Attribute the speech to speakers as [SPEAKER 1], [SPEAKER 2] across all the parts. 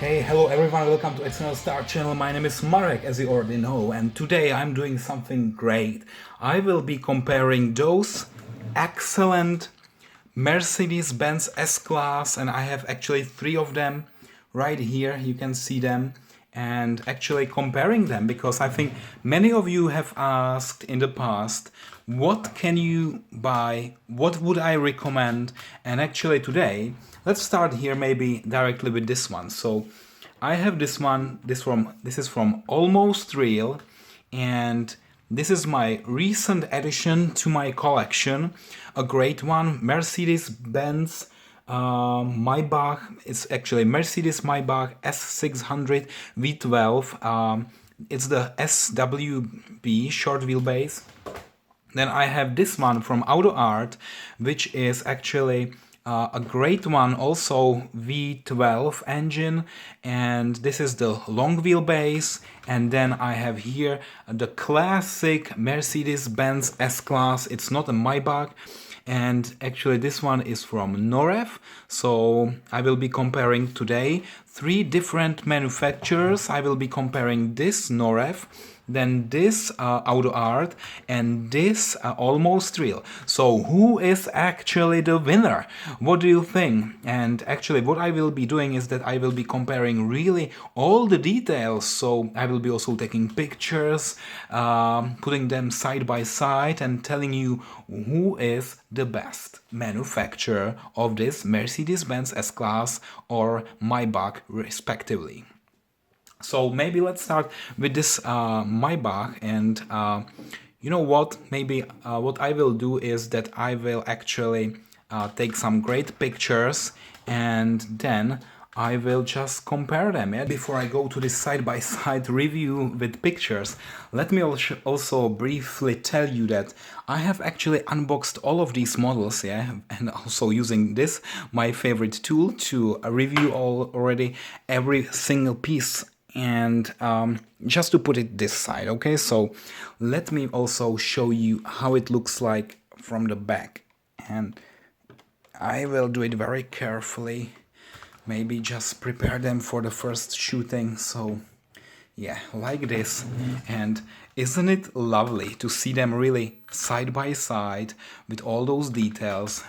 [SPEAKER 1] Hey, hello everyone, welcome to AUTOart Start channel. My name is Marek, as you already know, and today I'm doing something great. I will be comparing those excellent Mercedes-Benz S-Class, and I have actually three of them right here. You can see them, and actually comparing them, because I think many of you have asked in the past, what can you buy, what would I recommend, and actually today let's start here maybe directly with this one. So I have this one, this is from Almost Real, and this is my recent addition to my collection, a great one, Mercedes-Benz Maybach. It's actually Mercedes-Maybach S600 V12. It's the SWB, short wheelbase. Then I have this one from AUTOart, which is actually a great one, also V12 engine, and this is the long wheelbase. And then I have here the classic Mercedes-Benz S-Class. It's not a Maybach, and actually this one is from Norev. So I will be comparing today three different manufacturers. I will be comparing this Norev, then this AUTOart, and this Almost Real. So who is actually the winner? What do you think? And actually what I will be doing is that I will be comparing really all the details. So I will be also taking pictures, putting them side by side and telling you who is the best manufacturer of this Mercedes-Benz S-Class or Maybach respectively. So maybe let's start with this Maybach, and you know what, maybe what I will do is that I will actually take some great pictures and then I will just compare them. Yeah? Before I go to this side-by-side review with pictures, let me also briefly tell you that I have actually unboxed all of these models, yeah, and also using this, my favorite tool, to review already every single piece. And just to put it this side, okay, so let me also show you how it looks like from the back, and I will do it very carefully, maybe just prepare them for the first shooting. So yeah, like this. And isn't it lovely to see them really side by side with all those details?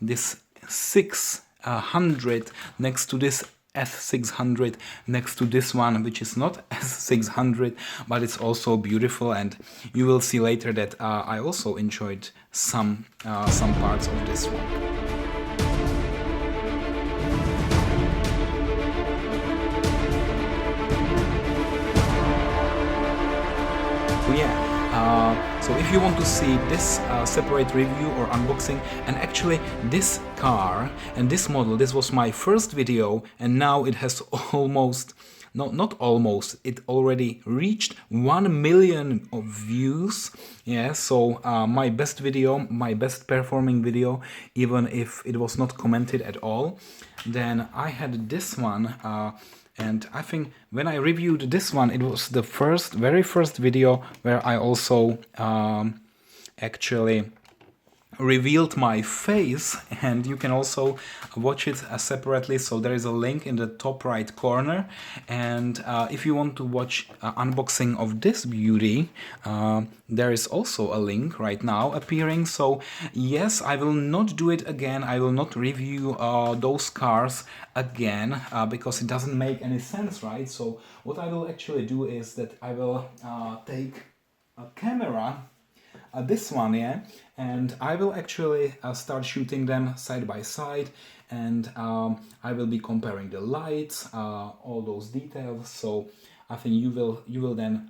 [SPEAKER 1] This 600 next to this S600 next to this one, which is not S600, but it's also beautiful, and you will see later that I also enjoyed some parts of this one. So if you want to see this separate review or unboxing, and actually this car and this model, this was my first video, and now it has almost, no, not almost, it already reached 1 million of views. Yeah, so my best video, my best performing video, even if it was not commented at all. Then I had this one, and I think when I reviewed this one, it was the very first video where I also actually revealed my face, and you can also watch it separately. So there is a link in the top right corner, and if you want to watch unboxing of this beauty, there is also a link right now appearing. So yes, I will not do it again. I will not review those cars again because it doesn't make any sense, right? So what I will actually do is that I will take a camera, this one, yeah, and I will actually start shooting them side by side, and I will be comparing the lights, all those details. So I think you will then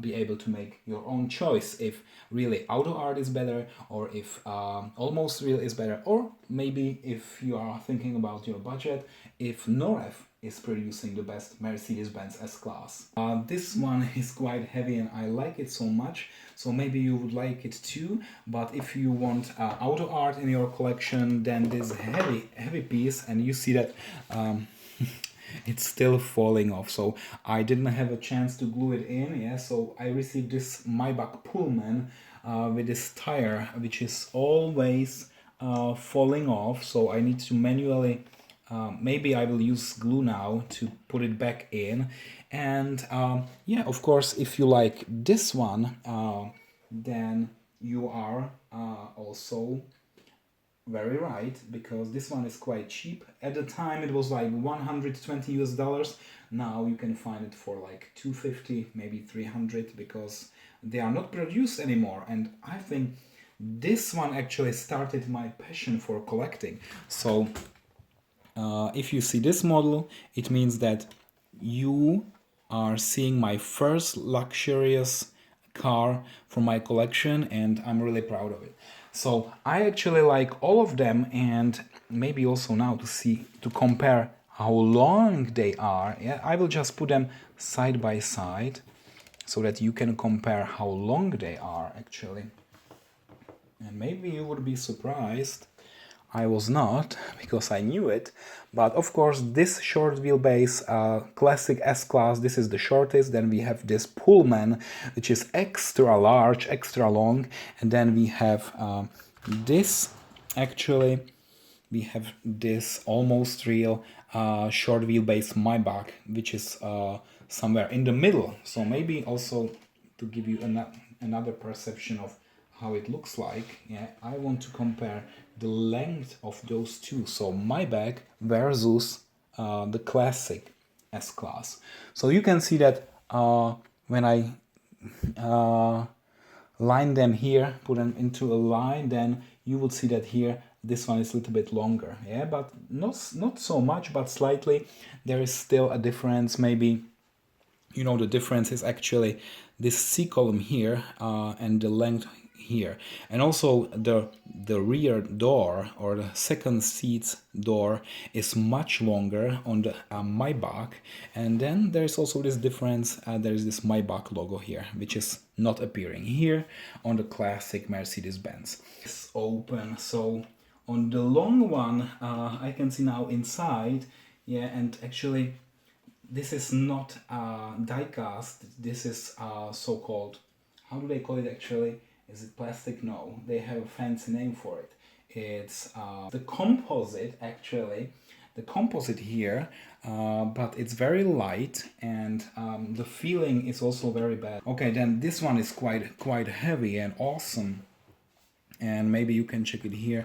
[SPEAKER 1] be able to make your own choice if really AUTOart is better, or if Almost Real is better, or maybe if you are thinking about your budget, if Norev is producing the best Mercedes-Benz S-Class. This one is quite heavy and I like it so much, so maybe you would like it too. But if you want AUTOart in your collection, then this heavy piece, and you see that it's still falling off, so I didn't have a chance to glue it in. Yeah, so I received this Maybach Pullman with this tire, which is always falling off, so I need to manually maybe I will use glue now to put it back in. And yeah, of course, if you like this one, then you are also very right, because this one is quite cheap. At the time it was like 120 US dollars. Now you can find it for like 250, maybe 300, because they are not produced anymore. And I think this one actually started my passion for collecting. So if you see this model, it means that you are seeing my first luxurious car from my collection, and I'm really proud of it. So I actually like all of them, and maybe also now to compare how long they are. Yeah, I will just put them side by side so that you can compare how long they are actually. And maybe you would be surprised. I was not, because I knew it. But of course, this short wheelbase classic S-Class, this is the shortest. Then we have this Pullman, which is extra large, extra long. And then we have this, actually, we have this almost real short wheelbase Maybach, which is somewhere in the middle. So maybe also to give you another perception of how it looks like, yeah, I want to compare the length of those two. So Maybach versus the classic S-Class. So you can see that when I line them here, put them into a line, then you will see that here this one is a little bit longer, yeah, but not so much, but slightly. There is still a difference. Maybe, you know, the difference is actually this C column here and the length here, and also the rear door, or the second seat door, is much longer on the Maybach. And then there's also this difference. There is this Maybach logo here, which is not appearing here on the classic Mercedes-Benz. It's open, so on the long one I can see now inside, yeah, and actually this is not diecast. This is so-called, how do they call it actually? Is it plastic? No, they have a fancy name for it. It's the composite, actually. The composite here, but it's very light, and the feeling is also very bad. Okay, then this one is quite heavy and awesome. And maybe you can check it here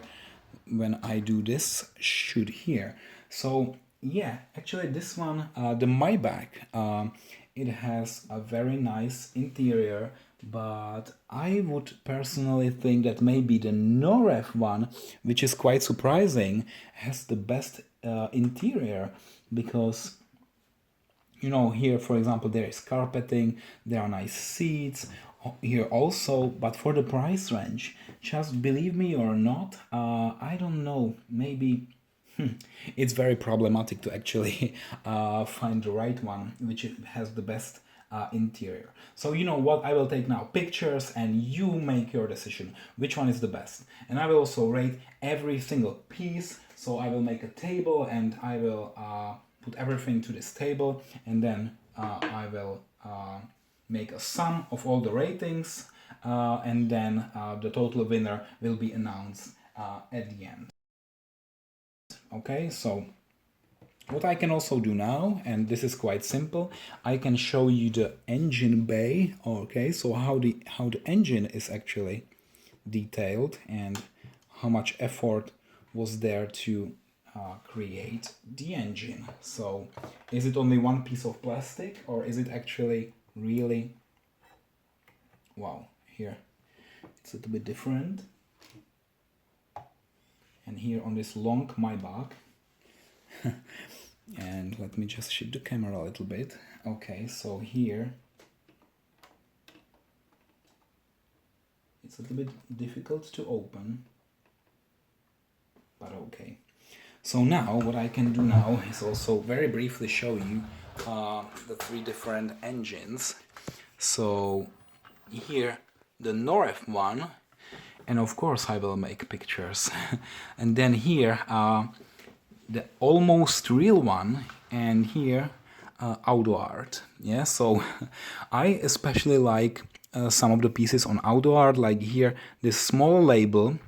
[SPEAKER 1] when I do this shoot here. So yeah, actually this one, the Maybach, it has a very nice interior, but I would personally think that maybe the Norev one, which is quite surprising, has the best interior, because, you know, here for example there is carpeting, there are nice seats here also, but for the price range, just believe me or not, I don't know, maybe it's very problematic to actually find the right one which has the best interior. So you know what, I will take now pictures and you make your decision which one is the best. And I will also rate every single piece. So I will make a table and I will put everything to this table, and then I will make a sum of all the ratings, and then the total winner will be announced at the end. Okay, so what I can also do now, and this is quite simple, I can show you the engine bay. Okay, so how the engine is actually detailed and how much effort was there to create the engine. So is it only one piece of plastic, or is it actually really, wow, here it's a little bit different, and here on this long Maybach and let me just shift the camera a little bit. Okay, so here it's a little bit difficult to open, but okay. So now what I can do now is also very briefly show you the three different engines. So here the Norev one, and of course I will make pictures. And then here the almost real one, and here AUTOart. Yeah, so I especially like some of the pieces on AUTOart, like here this small label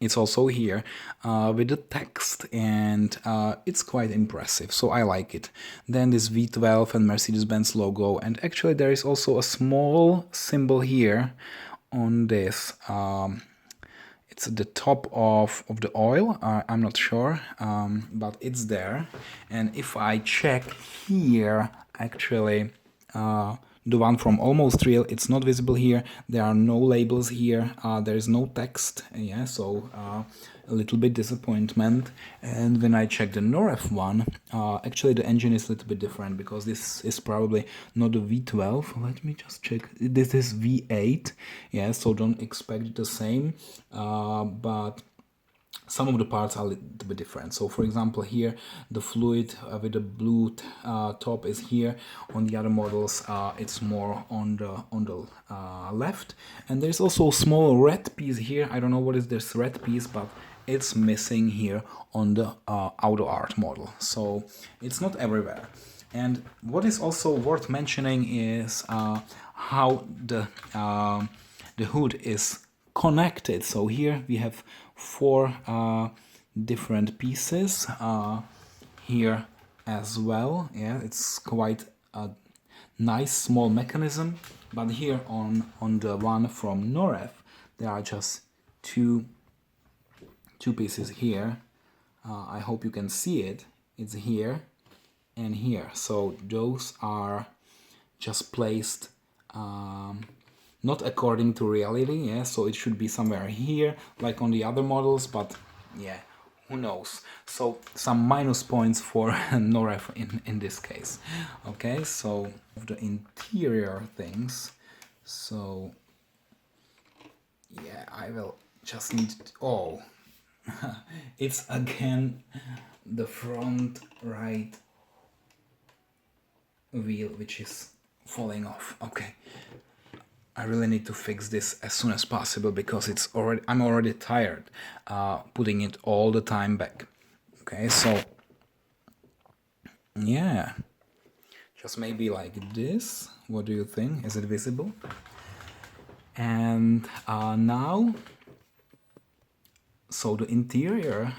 [SPEAKER 1] it's also here with the text, and it's quite impressive, so I like it. Then this V12 and Mercedes-Benz logo, and actually there is also a small symbol here on this. It's at the top of the oil, I'm not sure, but it's there. And if I check here, actually, the one from Almost Real, it's not visible here. There are no labels here. There is no text. Yeah, so a little bit disappointment. And when I check the Norev one, actually the engine is a little bit different, because this is probably not a V12. Let me just check. This is V8. Yeah, so don't expect the same. But some of the parts are a little bit different. So for example, here the fluid with the blue top is here. On the other models, it's more on the left. And there's also a small red piece here. I don't know what is this red piece, but it's missing here on the AUTOart model. So it's not everywhere. And what is also worth mentioning is how the hood is connected. So here we have 4 different pieces here as well. Yeah, it's quite a nice small mechanism. But here on the one from Norev, there are just two pieces here. I hope you can see it. It's here and here. So those are just placed not according to reality, yeah, so it should be somewhere here, like on the other models, but yeah, who knows. So some minus points for Norev in this case. Okay, so the interior things, so yeah, I will just need to, oh, it's again the front right wheel which is falling off. Okay, I really need to fix this as soon as possible, because I'm already tired putting it all the time back. Okay, so yeah, just maybe like this. What do you think? Is it visible? And now, so the interior,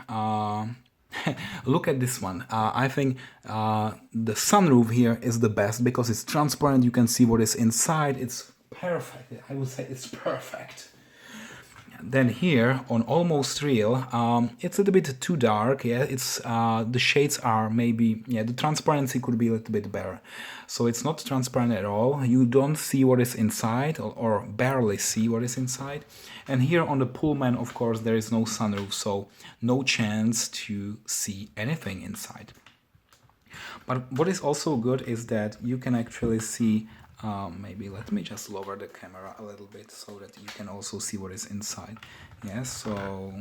[SPEAKER 1] look at this one. I think the sunroof here is the best, because it's transparent. You can see what is inside. It's perfect. I would say it's perfect. Then here on Almost Real, it's a little bit too dark. Yeah, it's the shades are maybe, yeah, the transparency could be a little bit better. So it's not transparent at all. You don't see what is inside, or barely see what is inside. And here on the Pullman, of course, there is no sunroof, so no chance to see anything inside. But what is also good is that you can actually see, maybe let me just lower the camera a little bit so that you can also see what is inside. Yeah, so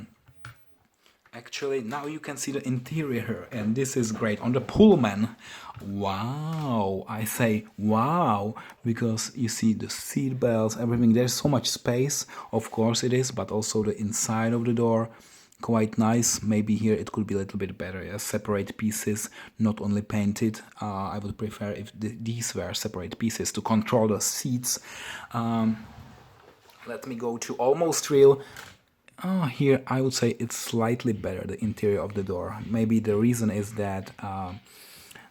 [SPEAKER 1] actually now you can see the interior, and this is great. On the Pullman, wow, I say wow, because you see the seat belts, everything. There's so much space, of course it is, but also the inside of the door, quite nice. Maybe here it could be a little bit better, yeah? Separate pieces, not only painted. I would prefer if these were separate pieces to control the seats. Let me go to Almost Real. Here I would say it's slightly better, the interior of the door. Maybe the reason is that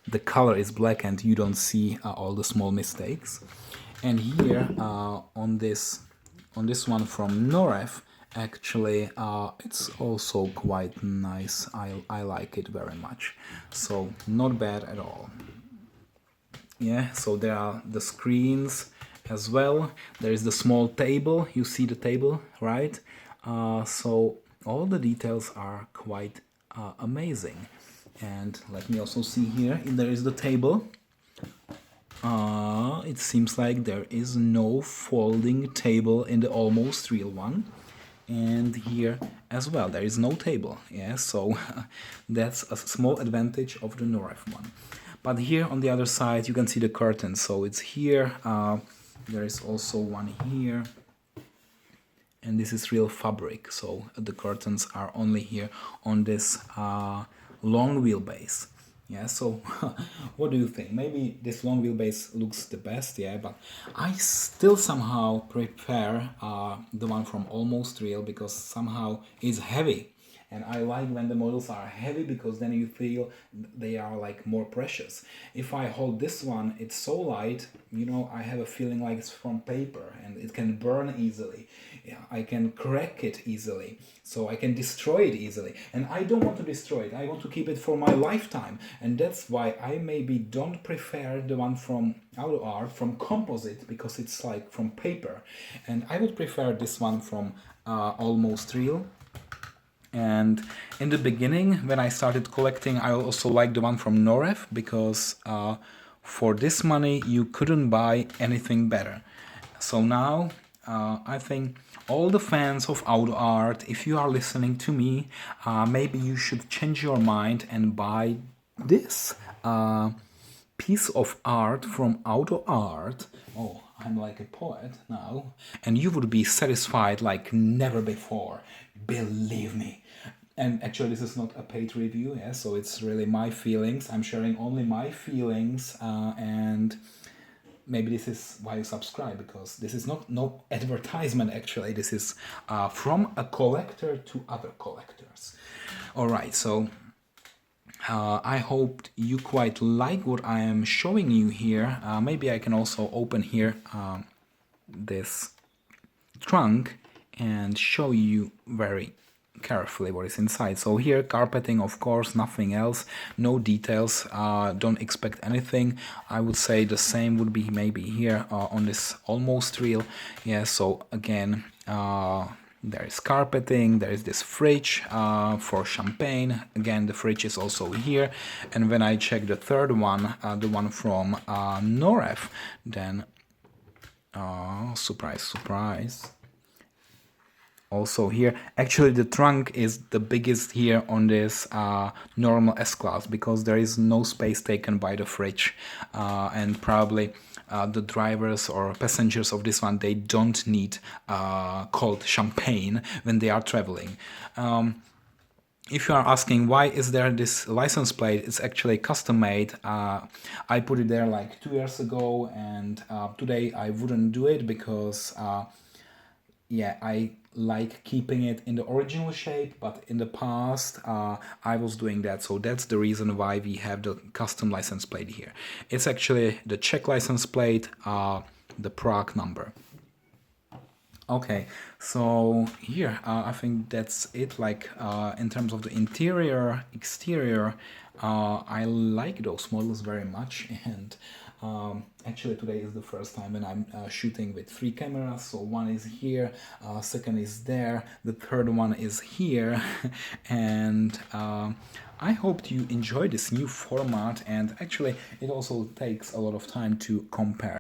[SPEAKER 1] the color is black and you don't see all the small mistakes. And here on this one from Norev, actually it's also quite nice. I like it very much, so not bad at all. Yeah, so there are the screens as well. There is the small table, you see the table, right? So all the details are quite amazing. And let me also see here, there is the table. It seems like there is no folding table in the Almost Real one. And here as well, there is no table. Yeah, so that's a small advantage of the Norev one. But here on the other side, you can see the curtain. So it's here. There is also one here. And this is real fabric. So the curtains are only here on this long wheelbase. Yeah, so what do you think? Maybe this long wheelbase looks the best, yeah, but I still somehow prefer the one from Almost Real because somehow it's heavy. And I like when the models are heavy because then you feel they are like more precious. If I hold this one, it's so light, you know, I have a feeling like it's from paper and it can burn easily. Yeah, I can crack it easily, so I can destroy it easily. And I don't want to destroy it, I want to keep it for my lifetime. And that's why I maybe don't prefer the one from AUTOart, from composite, because it's like from paper. And I would prefer this one from Almost Real. And in the beginning, when I started collecting, I also liked the one from Norev because for this money you couldn't buy anything better. So now I think all the fans of AUTOart, if you are listening to me, maybe you should change your mind and buy this piece of art from AUTOart. Oh, I'm like a poet now. And you would be satisfied like never before. Believe me. And actually, this is not a paid review, yeah, so it's really my feelings. I'm sharing only my feelings, and maybe this is why you subscribe, because this is not no advertisement. Actually, this is from a collector to other collectors. All right, so I hope you quite like what I am showing you here. Maybe I can also open here this trunk and show you very carefully what is inside. So here, carpeting, of course, nothing else, no details, don't expect anything. I would say the same would be maybe here on this Almost Real. Yeah, so again, there is carpeting, there is this fridge for champagne. Again, the fridge is also here. And when I check the third one, the one from Norev, then surprise, surprise. Also here, actually the trunk is the biggest here on this normal S-Class because there is no space taken by the fridge, and probably the drivers or passengers of this one, they don't need cold champagne when they are traveling. If you are asking why is there this license plate, it's actually custom made. I put it there like 2 years ago, and today I wouldn't do it because yeah, I like keeping it in the original shape, but in the past I was doing that, so that's the reason why we have the custom license plate here. It's actually the Czech license plate, the Prague number. Okay, so here I think that's it. Like in terms of the interior, exterior, I like those models very much, and actually today is the first time when I'm shooting with 3 cameras. So one is here, second is there, the third one is here, and I hope you enjoy this new format, and actually it also takes a lot of time to compare.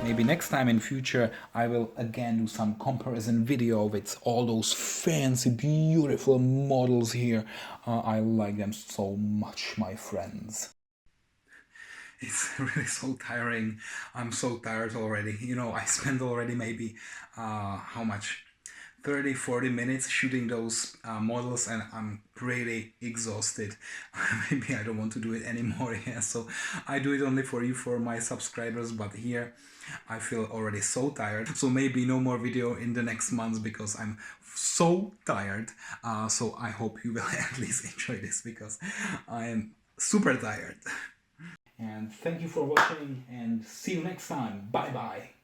[SPEAKER 1] Maybe next time in future I will again do some comparison video with all those fancy beautiful models here. I like them so much, my friends. It's really so tiring. I'm so tired already. You know, I spent already maybe how much? 30-40 minutes shooting those models, and I'm really exhausted. Maybe I don't want to do it anymore. Yeah, so I do it only for you, for my subscribers, but here I feel already so tired. So maybe no more video in the next months because I'm so tired. So I hope you will at least enjoy this because I am super tired. And thank you for watching, and see you next time. Bye bye.